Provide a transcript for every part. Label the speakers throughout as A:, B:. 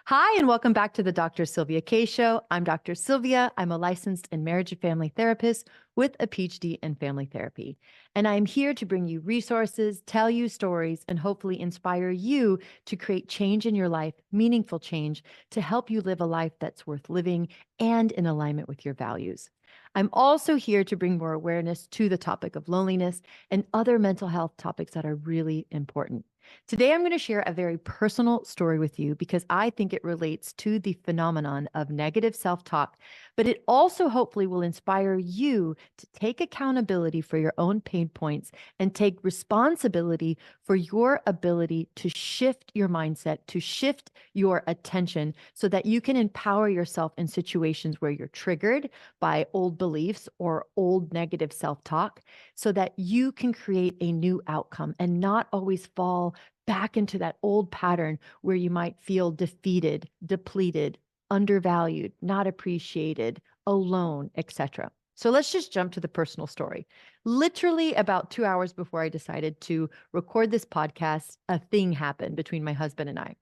A: Hi, and welcome back to the Dr. Sylvia K Show. I'm Dr. Sylvia. I'm a licensed and marriage and family therapist with a PhD in family therapy. And I'm here to bring you resources, tell you stories, and hopefully inspire you to create change in your life, meaningful change, to help you live a life that's worth living and in alignment with your values. I'm also here to bring more awareness to the topic of loneliness and other mental health topics that are really important. Today, I'm going to share a very personal story with you because I think it relates to the phenomenon of negative self talk, but it also hopefully will inspire you to take accountability for your own pain points and take responsibility for your ability to shift your mindset, to shift your attention so that you can empower yourself in situations where you're triggered by old beliefs or old negative self talk so that you can create a new outcome and not always fall back into that old pattern where you might feel defeated, depleted, undervalued, not appreciated, alone, etc. So let's just jump to the personal story. Literally about 2 hours before I decided to record this podcast, a thing happened between my husband and I.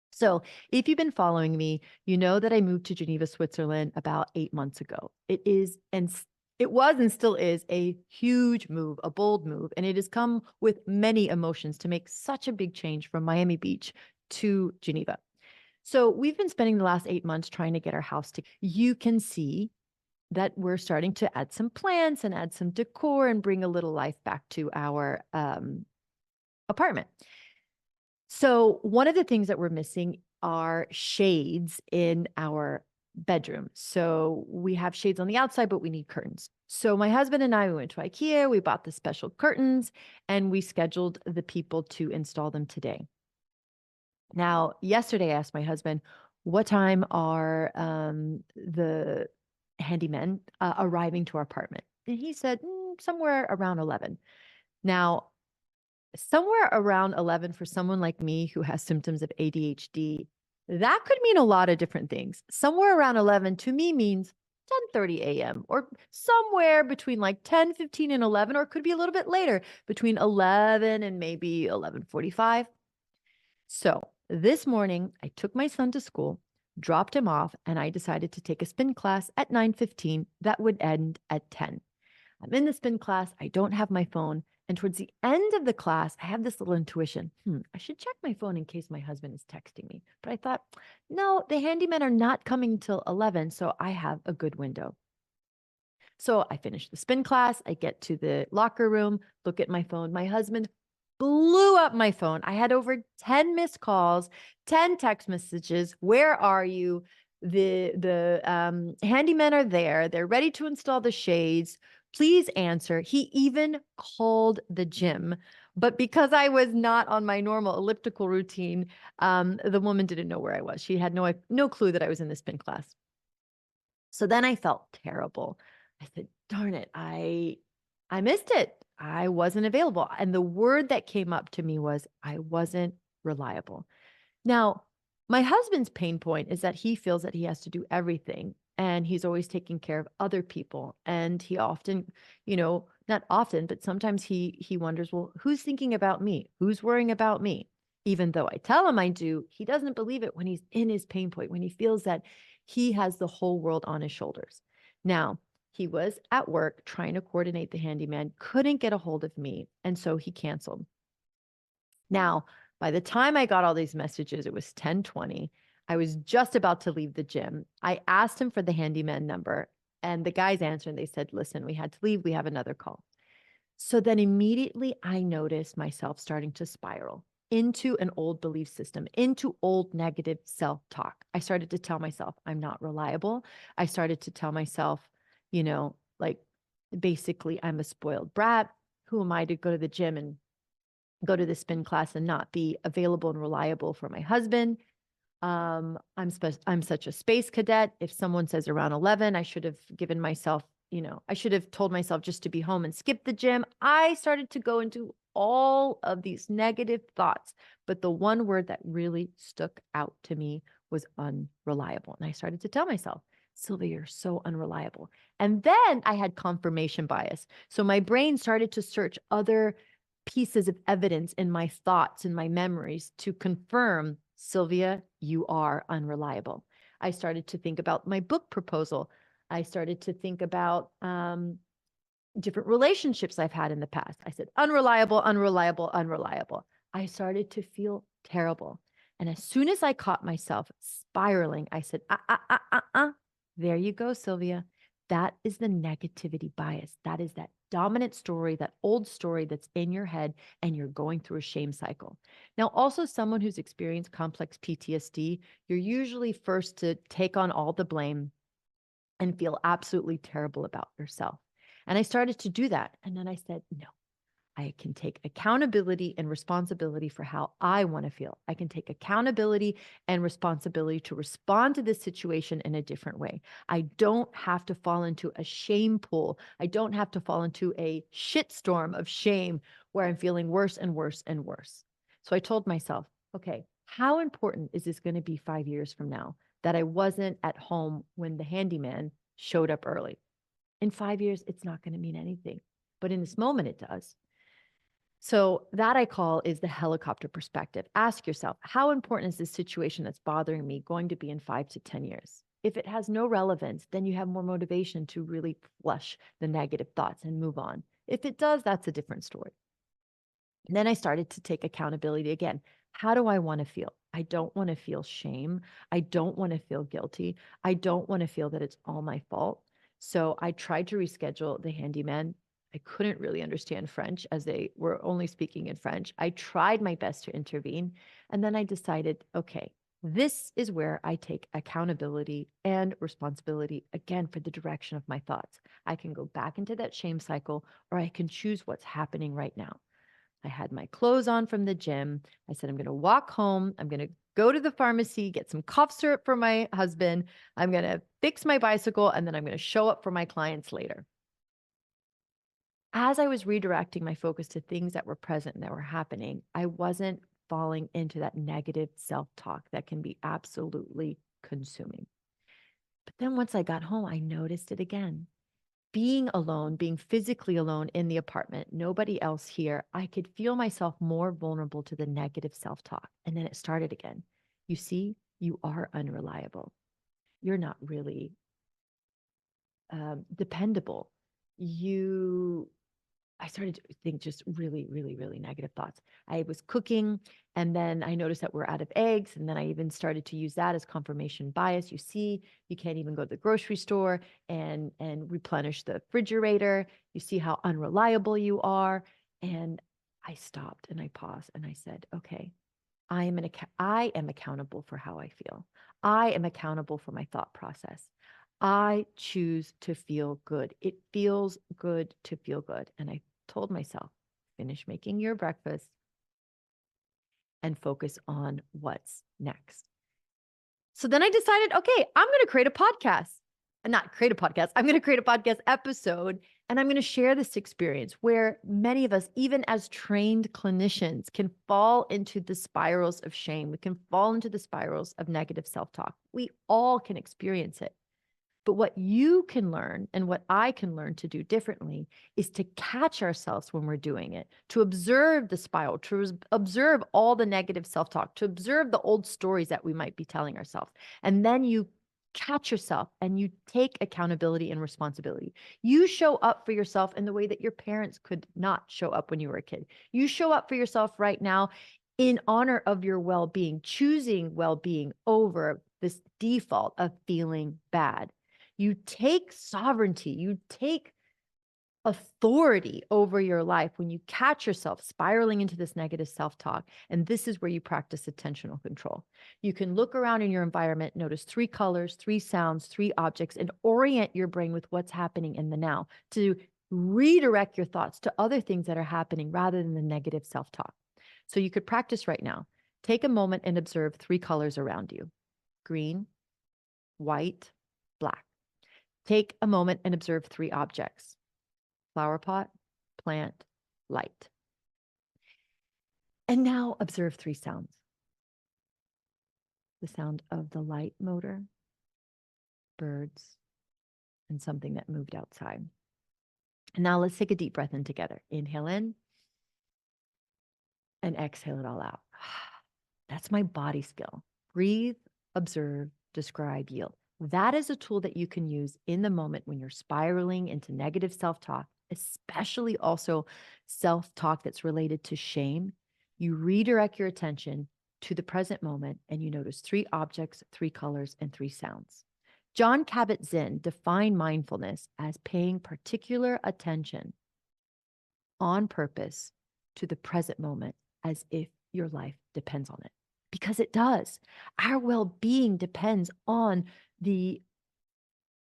A: So, if you've been following me, you know that I moved to Geneva, Switzerland about 8 months ago. It was and still is a huge move, a bold move, and it has come with many emotions to make such a big change from Miami Beach to Geneva. So, we've been spending the last 8 months trying to get our house together. You can see that we're starting to add some plants and add some decor and bring a little life back to our apartment. So one of the things that we're missing are shades in our bedroom. So we have shades on the outside, but we need curtains. So my husband and I we went to IKEA, we bought the special curtains, and we scheduled the people to install them today. Now, yesterday I asked my husband, what time are the handymen arriving to our apartment? And he said, somewhere around 11. Now, somewhere around 11 for someone like me who has symptoms of ADHD, that could mean a lot of different things. Somewhere around 11 to me means 10:30 a.m. or somewhere between like 10:15 and 11, or it could be a little bit later between 11 and maybe 11:45. So this morning, I took my son to school, dropped him off, and I decided to take a spin class at 9:15 that would end at 10. I'm in the spin class. I don't have my phone. And towards the end of the class, I have this little intuition. I should check my phone in case my husband is texting me. But I thought, no, the handymen are not coming till 11. So I have a good window. So I finish the spin class. I get to the locker room, look at my phone. My husband blew up my phone. I had over 10 missed calls, 10 text messages. Where are you? The handymen are there. They're ready to install the shades. Please answer. He even called the gym, but because I was not on my normal elliptical routine, the woman didn't know where I was. She had no clue that I was in the spin class. So then I felt terrible. I said, "Darn it, I missed it. I wasn't available." And the word that came up to me was I wasn't reliable. Now, my husband's pain point is that he feels that he has to do everything and he's always taking care of other people. And he often, not often, but sometimes he wonders, well, who's thinking about me? Who's worrying about me? Even though I tell him I do, he doesn't believe it when he's in his pain point, when he feels that he has the whole world on his shoulders. Now, he was at work trying to coordinate the handyman, couldn't get a hold of me, and so he canceled. Now, by the time I got all these messages, it was 10:20. I was just about to leave the gym. I asked him for the handyman number, and the guys answered and they said, "Listen, we had to leave. We have another call." So then immediately I noticed myself starting to spiral into an old belief system, into old negative self-talk. I started to tell myself I'm not reliable. I started to tell myself, like basically I'm a spoiled brat. Who am I to go to the gym and go to the spin class and not be available and reliable for my husband? I'm such a space cadet. If someone says around 11, I should have given myself, I should have told myself just to be home and skip the gym. I started to go into all of these negative thoughts, but the one word that really stuck out to me was unreliable. And I started to tell myself, Sylvia, you're so unreliable. And then I had confirmation bias. So my brain started to search other pieces of evidence in my thoughts and my memories to confirm Sylvia, you are unreliable. I started to think about my book proposal. I started to think about different relationships I've had in the past. I said, unreliable, unreliable, unreliable. I started to feel terrible. And as soon as I caught myself spiraling, I said, there you go, Sylvia. That is the negativity bias. That is that dominant story, that old story that's in your head, and you're going through a shame cycle. Now, also someone who's experienced complex PTSD, you're usually first to take on all the blame and feel absolutely terrible about yourself. And I started to do that. And then I said, no, I can take accountability and responsibility for how I want to feel. I can take accountability and responsibility to respond to this situation in a different way. I don't have to fall into a shame pool. I don't have to fall into a shitstorm of shame where I'm feeling worse and worse and worse. So I told myself, okay, how important is this going to be 5 years from now that I wasn't at home when the handyman showed up early? In 5 years, it's not going to mean anything. But in this moment, it does. So that I call is the helicopter perspective. Ask yourself, how important is this situation that's bothering me going to be in 5 to 10 years? If it has no relevance, then you have more motivation to really flush the negative thoughts and move on. If it does, that's a different story. And then I started to take accountability again. How do I want to feel? I don't want to feel shame. I don't want to feel guilty. I don't want to feel that it's all my fault. So I tried to reschedule the handyman. I couldn't really understand French as they were only speaking in French. I tried my best to intervene. And then I decided, okay, this is where I take accountability and responsibility again for the direction of my thoughts. I can go back into that shame cycle, or I can choose what's happening right now. I had my clothes on from the gym. I said, I'm going to walk home. I'm going to go to the pharmacy, get some cough syrup for my husband. I'm going to fix my bicycle, and then I'm going to show up for my clients later. As I was redirecting my focus to things that were present and that were happening, I wasn't falling into that negative self-talk that can be absolutely consuming. But then once I got home, I noticed it again. Being alone, being physically alone in the apartment, nobody else here, I could feel myself more vulnerable to the negative self-talk. And then it started again. You see, you are unreliable. You're not really dependable. I started to think just really, really, really negative thoughts. I was cooking, and then I noticed that we're out of eggs. And then I even started to use that as confirmation bias. You see, you can't even go to the grocery store and replenish the refrigerator. You see how unreliable you are. And I stopped and I paused and I said, okay, I am accountable for how I feel. I am accountable for my thought process. I choose to feel good. It feels good to feel good. And I told myself, finish making your breakfast and focus on what's next. So then I decided, okay, I'm going to create a podcast. Not create a podcast. I'm going to create a podcast episode, and I'm going to share this experience where many of us, even as trained clinicians, can fall into the spirals of shame. We can fall into the spirals of negative self-talk. We all can experience it. But what you can learn and what I can learn to do differently is to catch ourselves when we're doing it, to observe the spiral, to observe all the negative self-talk, to observe the old stories that we might be telling ourselves. And then you catch yourself and you take accountability and responsibility. You show up for yourself in the way that your parents could not show up when you were a kid. You show up for yourself right now in honor of your well-being, choosing well-being over this default of feeling bad. You take sovereignty, you take authority over your life when you catch yourself spiraling into this negative self-talk. And this is where you practice attentional control. You can look around in your environment, notice 3 colors, 3 sounds, 3 objects, and orient your brain with what's happening in the now to redirect your thoughts to other things that are happening rather than the negative self-talk. So you could practice right now. Take a moment and observe 3 colors around you: green, white, black. Take a moment and observe 3 objects: flower pot, plant, light. And now observe 3 sounds: the sound of the light motor, birds, and something that moved outside. And now let's take a deep breath in together. Inhale in and exhale it all out. That's my body skill. Breathe, observe, describe, yield. That is a tool that you can use in the moment when you're spiraling into negative self talk, especially also self talk that's related to shame. You redirect your attention to the present moment and you notice 3 objects, 3 colors, and 3 sounds. John Kabat-Zinn defined mindfulness as paying particular attention on purpose to the present moment as if your life depends on it. Because it does. Our well being depends on the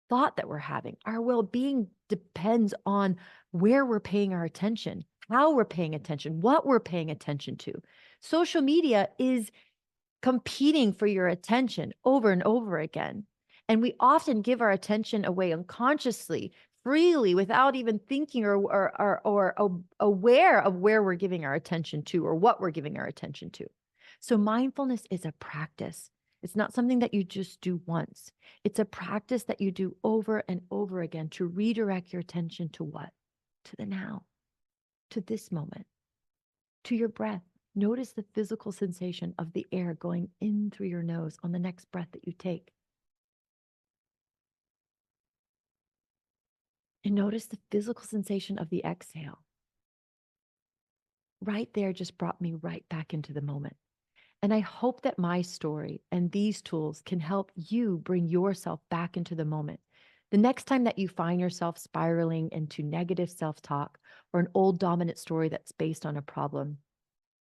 A: thought that we're having. Our well being depends on where we're paying our attention, how we're paying attention, what we're paying attention to. Social media is competing for your attention over and over again. And we often give our attention away unconsciously, freely, without even thinking or aware of where we're giving our attention to or what we're giving our attention to. So mindfulness is a practice. It's not something that you just do once. It's a practice that you do over and over again to redirect your attention to what? To the now, to this moment, to your breath. Notice the physical sensation of the air going in through your nose on the next breath that you take. And notice the physical sensation of the exhale. Right there just brought me right back into the moment. And I hope that my story and these tools can help you bring yourself back into the moment. The next time that you find yourself spiraling into negative self-talk or an old dominant story that's based on a problem,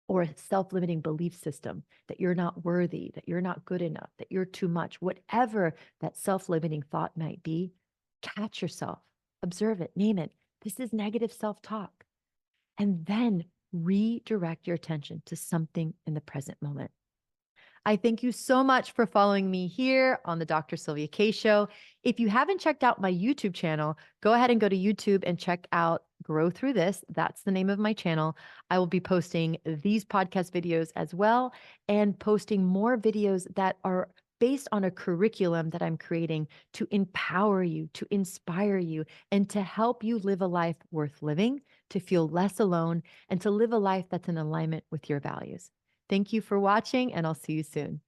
A: or a self-limiting belief system that you're not worthy, that you're not good enough, that you're too much, whatever that self-limiting thought might be, catch yourself, observe it, name it. This is negative self-talk. And then redirect your attention to something in the present moment. I thank you so much for following me here on the Dr. Sylvia K Show. If you haven't checked out my YouTube channel, go ahead and go to YouTube and check out Grow Through This. That's the name of my channel. I will be posting these podcast videos as well and posting more videos that are based on a curriculum that I'm creating to empower you, to inspire you, and to help you live a life worth living, to feel less alone, and to live a life that's in alignment with your values. Thank you for watching, and I'll see you soon.